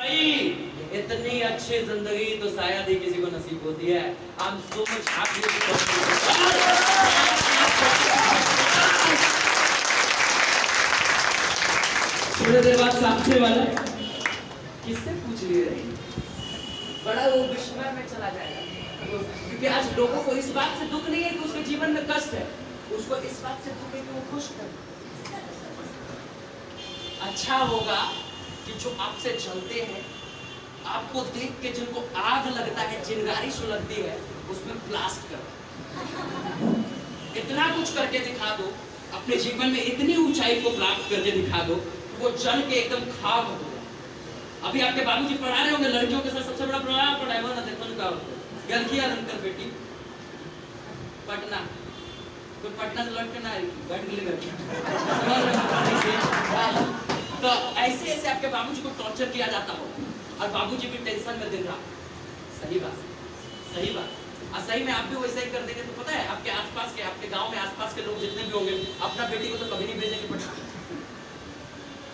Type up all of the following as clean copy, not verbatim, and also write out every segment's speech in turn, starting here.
इतनी अच्छी जिंदगी तो शायद ही किसी को नसीब होती है। I'm so much happy to talk to you. थोड़ी देर बाद सामने वाला किससे पूछ लिए रही, बड़ा वो विस्मय में चला जाएगा। क्योंकि आज लोगों को इस बात से दुख नहीं है कि उसके जीवन में कष्ट है, उसको इस बात से दुख है कि वो खुश है। अच्छा होगा कि जो आपसे चलते हैं, आपको देख के जिनको आग लगता है, चिंगारी सुलगती है, उसमें ब्लास्ट करो। इतना कुछ करके दिखा दो, अपने जीवन में इतनी ऊंचाई को प्राप्त करके दिखा दो, वो जल के एकदम खाक हो जाए। अभी आपके बाबूजी पढ़ा रहे होंगे लड़कियों के साथ, सबसे बड़ा प्रभाव पढ़ाई वाला देखो का गलखिया रंकर बेटी पटना, कोई पटना से लड़के ना बैठ गए। तो ऐसे ऐसे आपके बाबूजी को टॉर्चर किया जाता हो और बाबूजी भी टेंशन में दिन रात। सही बात, सही बात। और सही में आप भी वैसा ही कर देंगे तो पता है आपके आसपास के, आपके गांव में आसपास के लोग जितने भी होंगे, अपना बेटी को तो कभी नहीं भेजेंगे पटना।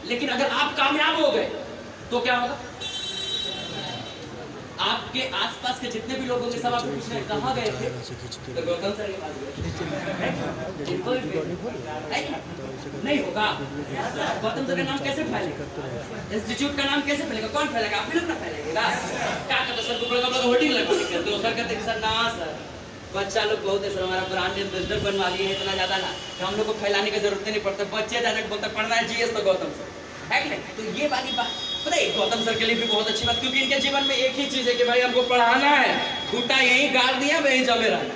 लेकिन अगर आप कामयाब हो गए तो क्या होगा? आपके आसपास के जितने भी लोग होंगे सब आपको पूछने कहाँ गए थे, तो गौतम सर के पास गए। नहीं होगा। गौतम सर का नाम कैसे फैलेगा? इंस्टीट्यूट का नाम कैसे फैलेगा? कौन फैलेगा? आप भी लोग ना फैलेगा। क्या कहते सर को बड़ा होर्डिंग लगवा के कहते हो, सर कहते हैं सर ना सर बच्चा लोग बहुत है सर, हमारा ब्रांड एम्बेसडर बनवा लिए है इतना ज्यादा ना कि हम लोग को फैलाने की जरूरत नहीं पड़ता। बच्चे ज्यादा बोलते पढ़ना है जीएस तो गौतम सर है कि नहीं? तो ये वाली बात पता है गौतम सर के लिए भी बहुत अच्छी बात, क्योंकि इनके जीवन में एक ही चीज है कि भाई हमको पढ़ाना है, खूंटा यहीं गाड़ दिया वहीं जमे रहना।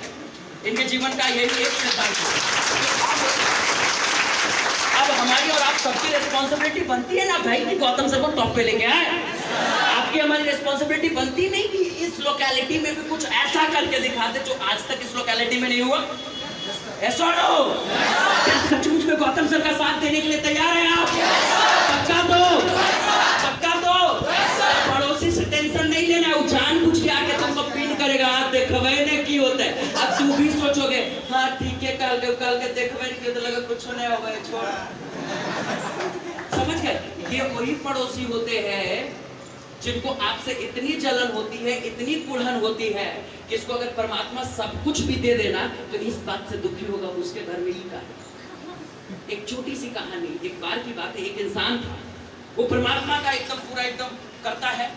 इनके जीवन का यही एक सिद्धांत है। अब हमारी और आप सबकी रिस्पॉन्सिबिलिटी बनती है ना भाई कि गौतम सर को टॉप पे लेके आए। आपकी हमारी रिस्पॉन्सिबिलिटी बनती नहीं कि इस लोकेलिटी में भी कुछ ऐसा करके दिखा दे जो आज तक इस लोकेलिटी में नहीं हुआ। ऐसा हो क्या सचमुच में गौतम सर का साथ देने के लिए तैयार हैं आप? पक्का दो, पक्का दो। पड़ोसी से टेंशन नहीं लेना, वो जानबूझ के आके तुमको पिन करेगा, हाथ देखवे ने की होता है। अब तू भी सोचोगे हाँ ठीक है कल के देखवे नहीं तो लगा कुछ नहीं होगा छोड़। समझ गए? ये वही पड़ोसी होते हैं जिनको आपसे इतनी जलन होती है, इतनी कुड़न होती है कि इसको अगर परमात्मा सब कुछ भी दे देना तो इस बात से दुखी होगा उसके घर में ही का। एक छोटी सी कहानी, एक बार की बात है, एक इंसान था, वो परमात्मा का एकदम पूरा एकदम करता है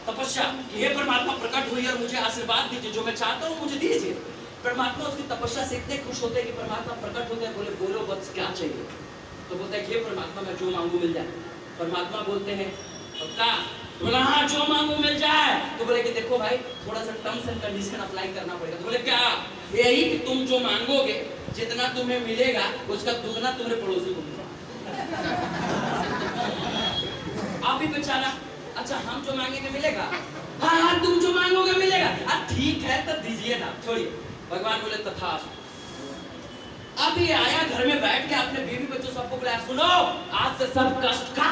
तपस्या, ये परमात्मा प्रकट हुई और मुझे आशीर्वाद दीजिए, जो मैं चाहता हूँ मुझे दीजिए। परमात्मा उसकी तपस्या से इतने खुश होते हैं कि परमात्मा प्रकट होते हैं, बोले बोलो बस क्या चाहिए? तो बोलता है हे परमात्मा मैं जो मांगू मिल जाए। परमात्मा बोलते हैं पक्का? बोला हाँ जो मांगू मिल जाए। तो बोले कि देखो भाई थोड़ा सा टर्म्स एंड कंडीशन अप्लाई करना पड़ेगा। तो बोले क्या? यही कि तुम जो मांगोगे जितना तुम्हें मिलेगा उसका दुगना तुम्हारे पड़ोसी को मिलेगा। आप भी बेचारा अच्छा हम जो मांगेंगे मिलेगा? हाँ हाँ तुम जो मांगोगे मिलेगा। ठीक है तो दीजिए ना, छोड़िए। भगवान बोले तथास्तु। अब ये आया घर में बैठ के अपने बीवी बच्चों सबको बुलाया, सुनो आज से सब कष्ट का,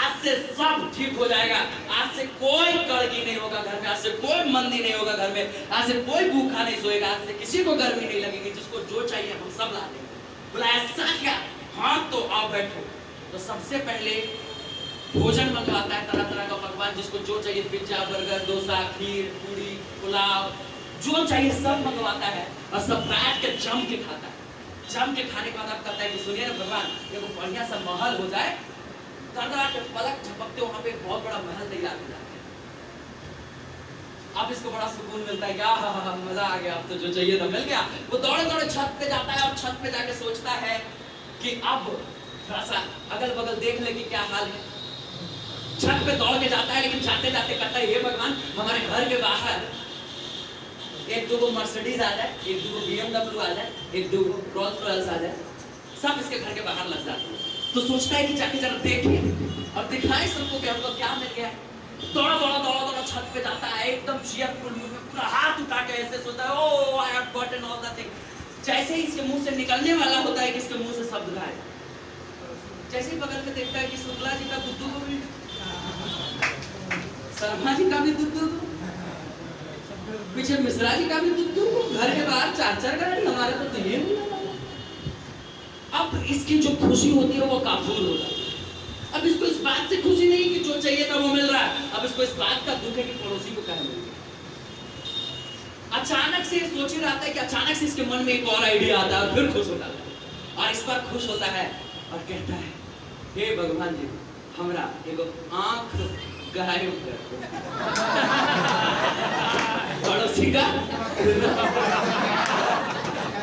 आज से सब ठीक हो जाएगा, आज से कोई कड़गी नहीं होगा घर में, आज से कोई मंदी नहीं होगा घर में, आज से कोई भूखा नहीं सोएगा, आज से किसी को गर्मी नहीं लगेगी, जिसको जो चाहिए हम सब ला देंगे। बोला ऐसा क्या? हाँ तो आओ बैठो। तो सबसे पहले भोजन मंगवाता है, तरह तरह का पकवान, जिसको जो चाहिए पिज्जा बर्गर डोसा खीर पूरी पुलाव जो चाहिए सब मंगवाता है और सब बैठ के जम के खाता है। जम के खाने के बाद आप कहता है कि सुनिए ना भगवान एगो बढ़िया सा महल हो जाए, के पलक झपकते वहां पे एक बहुत बड़ा महल तैयार हो जाता है। अब इसको बड़ा सुकून मिलता है, क्या मजा आ गया, अब तो जो चाहिए था मिल गया। वो दौड़े दौड़े छत पे जाता है और छत पे जाके सोचता है कि अब थोड़ा सा अगल बगल देख ले कि क्या हाल है। छत पे दौड़ के जाता है, लेकिन जाते जाते कहता है हे भगवान हमारे घर के बाहर एक दो मर्सिडीज आ जाए, एक दो BMW आ जाए, एक दो रोल्स रॉयल्स आ जाए, सब इसके घर के बाहर लग जाते हैं। तो सोचता है कि जाके जरा देखिए और दिखाए सबको कि हमको क्या मिल गया। दौड़ा दौड़ा दौड़ा दौड़ा छत पे जाता है, एकदम चीयरफुल मूड में, पूरा हाथ उठा के ऐसे सोचता है oh I have gotten all the thing. जैसे ही इसके मुंह से निकलने वाला होता है कि इसके मुंह से शब्द गायब, जैसे ही बगल में देखता है कि शुक्ला जी का दुद्धू को भी, शर्मा जी का भी दुद्धू, पीछे मिश्रा जी का भी दुद्धू, घर के बाहर चार चार गाड़ी, हमारे तो ये। अब इसकी जो खुशी होती है वो काफूर हो जाती है। अब इसको इस बात से खुशी नहीं कि जो चाहिए था वो मिल रहा है, अब इसको इस बात का दुख है कि पड़ोसी को कहाँ मिल गया। अचानक से सोच ही रहा था कि अचानक से इसके मन में एक और आइडिया आता है और फिर खुश होता है, और इस बार खुश होता है और कहता है, हे भगवान जी, हमरा एगो आंख गायब कर दो। पड़ोसी का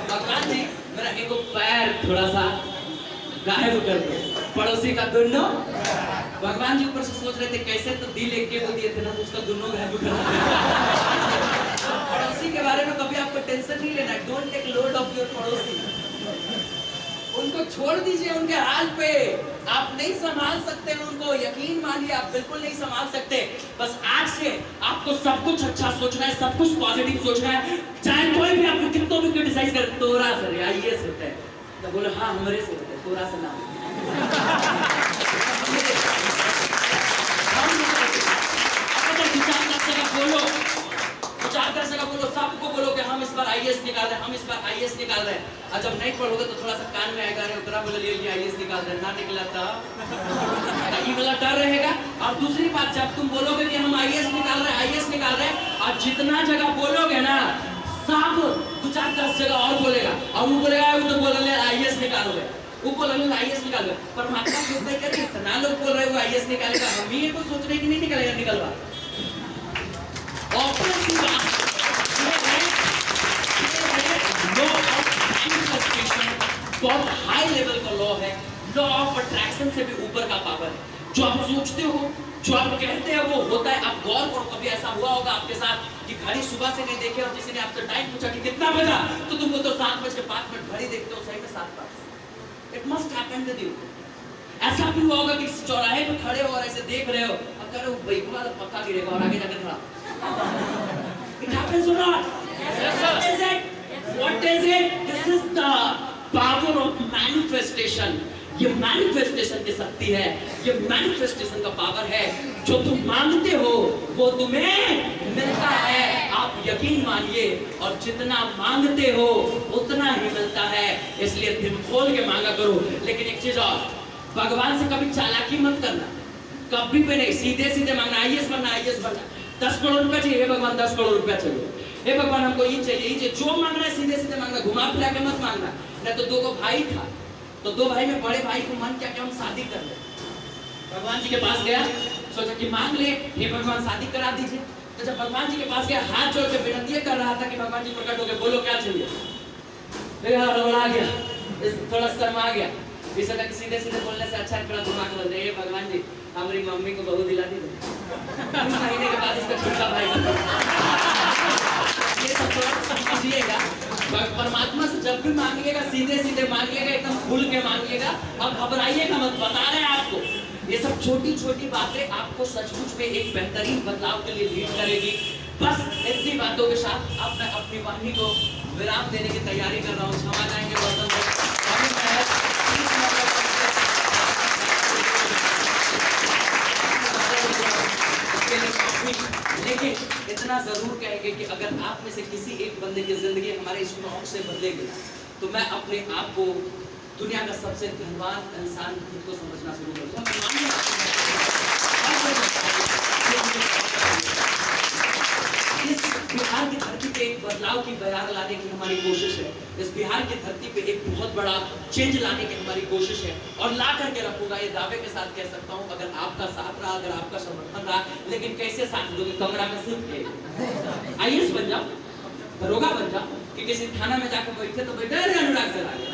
भगवान जी मेरा एगो पैर थोड़ा सा गायब कर दो, पड़ोसी का दोनों। भगवान जी ऊपर से सोच रहे थे कैसे, तो दिल एक के वो दिए थे ना, तो उसका दोनों गायब कर दिया। पड़ोसी के बारे में कभी आपको टेंशन नहीं लेना, don't take load of your पड़ोसी, उनको छोड़ दीजिए उनके हाल पे। आप नहीं संभाल सकते उनको, यकीन मानिए आप बिल्कुल नहीं संभाल सकते। बस आज से आपको सब कुछ अच्छा सोचना है, सब कुछ पॉजिटिव सोचना है, चाहे कोई भी आपको कितना भी क्रिटिसाइज करे। तोरा सर आईएएस होता है तो बोले हाँ हमारे से होता है, तोरा से नाम बोलो, 4-10 जगह बोलो, सबको बोलो कि हम इस बार आईएएस निकाल रहे हैं, हम इस बार आईएएस निकाल रहे हैं। और जब नहीं पढ़ोगे तो थोड़ा सा कान में आएगा, अरे उतरा बोले ये आईएएस निकाल रहे हैं, ना निकला था ये वाला डर रहेगा। और दूसरी बात, जब तुम बोलोगे कि हम आईएएस निकाल रहे हैं, आईएएस निकाल रहे हैं, और जितना जगह बोलोगे ना सब 2-4-10 जगह और बोलेगा, और वो बोलेगा वो तो बोल रहे आईएएस निकालोगे, वो बोल रहे आईएएस निकालोगे। परमात्मा सोचता है कि इतना लोग बोल रहे हैं वो आईएएस निकालेगा, हम ही को सोच रहे कि नहीं निकालेगा, निकलवा। बहुत हाई लेवल का लॉ है, लॉ ऑफ अट्रैक्शन से भी ऊपर का पावर है। जो आप सोचते हो, जो आप कहते हैं वो होता है। आप गौर करो, कभी ऐसा हुआ होगा आपके साथ कि घड़ी सुबह से नहीं देखे और किसी ने आपसे टाइम पूछा कि कितना बजा, तो तुमको तो 7:05 घड़ी देखते हो, सही में 7:05। It must happen with you. ऐसा भी हुआ होगा कि चौराहे पे खड़े हो और ऐसे देख रहे हो और कह रहे हो भाई वाला पक्का गिरेगा और आगे जाकर खड़ा। It happens or not? What is it? What is it? This is the power of manifestation. ये मैनिफेस्टेशन की शक्ति है, ये मैनिफेस्टेशन का पावर है। जो तुम मांगते हो वो तुम्हें मिलता है, आप यकीन मानिए। और जितना मांगते हो उतना ही मिलता है, इसलिए दिल खोल के मांगा करो। लेकिन एक चीज और, भगवान से कभी चालाकी मत करना, कभी भी नहीं। सीधे सीधे मांगना, आईएएस बनना, आईएएस बनना। 10 करोड़ रुपया चाहिए, हे भगवान 10 करोड़ रुपया चाहिए, हे भगवान हमको ये चाहिए, ये चाहिए। जो मांगना है सीधे सीधे मांगना, घुमा फिरा के मत मांगना। नहीं तो 2 भाई था, तो 2 भाई में बड़े भाई को मन क्या कि हम शादी कर ले। भगवान जी के पास गया, सोचा कि मांग ले, हे भगवान शादी करा दीजिए। तो जब भगवान जी के पास गया, हाथ जोड़ के विनती कर रहा था कि भगवान जी प्रकट हो गए, बोलो क्या चाहिए। आ गया, थोड़ा शर्मा गया। इस तरह सीधे सीधे बोलने से अच्छा थोड़ा दिमाग बदल जाए, भगवान जी हमारी मम्मी को बहू दिला दी। 3 महीने के बाद इसका छोटा भाई ये सब थोड़ा समझिएगा। परमात्मा से जब भी मांगिएगा सीधे सीधे मांगिएगा, एकदम खुल के मांगिएगा और घबराइएगा मत। बता रहे हैं आपको, ये सब छोटी छोटी बातें आपको सचमुच में एक बेहतरीन बदलाव के लिए लीड करेगी। बस इतनी बातों के साथ अब मैं अपनी वाणी को विराम देने की तैयारी कर रहा हूँ। क्षमा चाहेंगे लेकिन इतना जरूर कहेंगे कि अगर आप में से किसी एक बंदे की जिंदगी हमारे इस ब्लॉग से बदलेगी, तो मैं अपने आप को दुनिया का सबसे धनवान इंसान खुद को समझना शुरू करूंगा। इस बिहार की धरती पे एक बदलाव की बयार लाने की हमारी कोशिश है। इस बिहार की धरती पे एक बहुत बड़ा चेंज लाने की हमारी कोशिश है, और ला करके रखूंगा। ये दावे के साथ कह सकता हूँ, अगर आपका साथ रहा, अगर आपका समर्थन रहा। लेकिन कैसे साथ दोगे? कमरा में सिर्फ आईएएस बन जाओ, दरोगा बन जाओ, कि किसी थाना में जाकर बैठे तो बैठे अनुराग सर आ गए,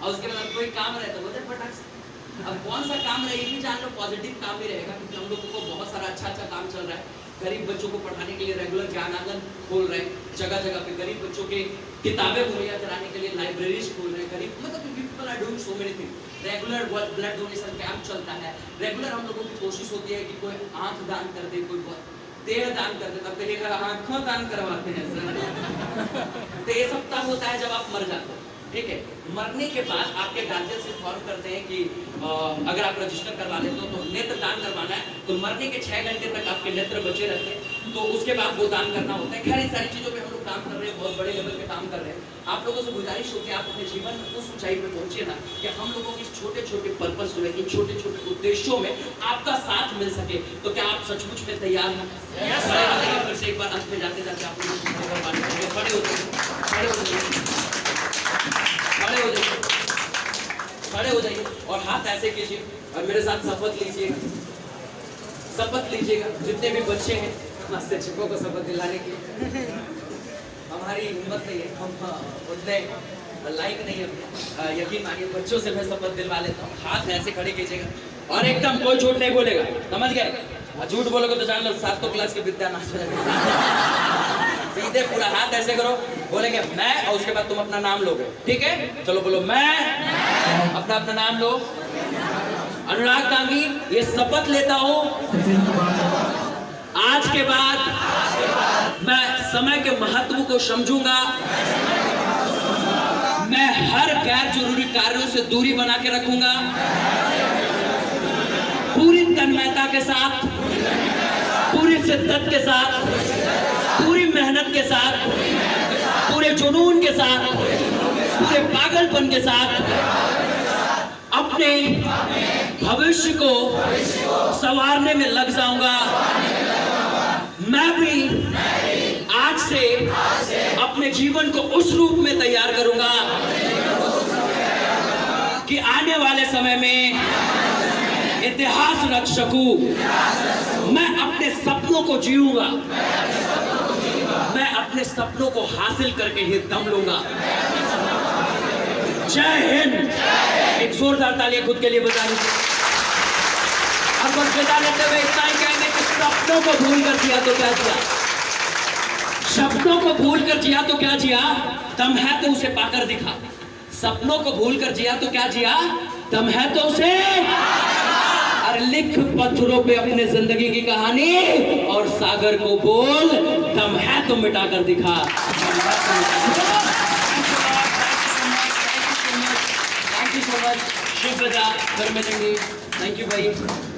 और उसके बाद कोई काम रहे तो बोलते फटाक से। अब कौन सा काम रहे ये भी जान लो, पॉजिटिव काम ही रहेगा, क्योंकि हम लोगों को बहुत सारा अच्छा काम चल रहा है। गरीब बच्चों को पढ़ाने के लिए रेगुलर ज्ञान आंगन खोल रहे हैं, जगह जगह पे गरीब बच्चों के किताबें मुहैया कराने के लिए लाइब्रेरीज खोल रहे हैं। गरीब मतलब people are doing so many things. Regular blood donation camp चलता है। रेगुलर हम लोगों की कोशिश होती है कि कोई आंख दान कर दे, कोई देह दान कर दे, तब कहेगा आंखों दान करवाते हैं सर। तो ये सब तब होता है जब आप मर जाते हो। ठीक है। मरने के बाद आपके गार्जियन से इन्फॉर्म करते हैं कि अगर आप रजिस्टर करवा लेते हो तो नेत्र दान करवाना है, तो मरने के 6 घंटे तक आपके नेत्र बचे रहते हैं, तो उसके बाद वो दान करना होता है। खैर इन सारी चीज़ों पे हम लोग काम कर रहे हैं, बहुत बड़े लेवल पे काम कर रहे हैं। आप लोगों से गुजारिश होती है आप अपने जीवन में उस ऊंचाई पे पहुंचे ना कि हम लोगों के छोटे छोटे पर्पस जो है, इन छोटे छोटे उद्देश्यों में आपका साथ मिल सके। तो क्या आप सचमुच में तैयार हैं? फिर से एक बार अंत में जाते जाते आप लोग खड़े हो जाइए, खड़े हो जाइए, खड़े हो जाइए, खड़े हो जाइए और हाथ ऐसे कीजिए और मेरे साथ शपथ लीजिएगा, शपथ लीजिएगा। जितने भी बच्चे हैं शिक्षकों को शपथ दिलाने की हमारी हिम्मत नहीं है, हम उतने लाइक नहीं है, यकीन मानिए बच्चों से मैं शपथ दिलवा लेता हूँ। हाथ ऐसे खड़े कीजिएगा और एकदम कोई झूठ नहीं बोलेगा, समझ गए? झूठ बोलोगे तो जान लो 7वीं क्लास के विद्या नाश हो जाएगी। सीधे पूरा हाथ ऐसे करो, बोलेंगे मैं, और उसके बाद तुम अपना नाम लोगे, ठीक है? चलो बोलो मैं, अपना अपना नाम लो। अनुराग गांधी ये शपथ लेता हूँ आज के बाद मैं समय के महत्व को समझूंगा, मैं हर गैर जरूरी कार्यों से दूरी बना के रखूंगा, पूरी तन्मयता के साथ, पूरी शिद्दत के साथ, पूरी मेहनत के साथ, पूरे जुनून के साथ, पूरे पागलपन के साथ अपने भविष्य को संवारने में लग जाऊंगा। मैं भी आज से अपने जीवन को उस रूप में तैयार करूंगा कि आने वाले समय में इतिहास रच सकूं। मैं अपने सपनों को जीऊंगा, मैं अपने सपनों को हासिल करके ही दम लूंगा। जय हिंद। एक जोरदार ताली खुद के लिए बजा लीजिए। अब बस विदा लेते हुए इतना ही कहेंगे कि सपनों को भूल कर जिया तो क्या जिया, सपनों को भूल कर जिया तो क्या जिया, दम है तो उसे पाकर दिखा। सपनों को भूल कर जिया तो क्या जिया, दम है तो उसे, और लिख पत्थरों पे अपने जिंदगी की कहानी और सागर को बोल, दम है तो मिटा कर दिखा। Thank you so much. Shiv बजा घर में लेंगे। थैंक यू भाई।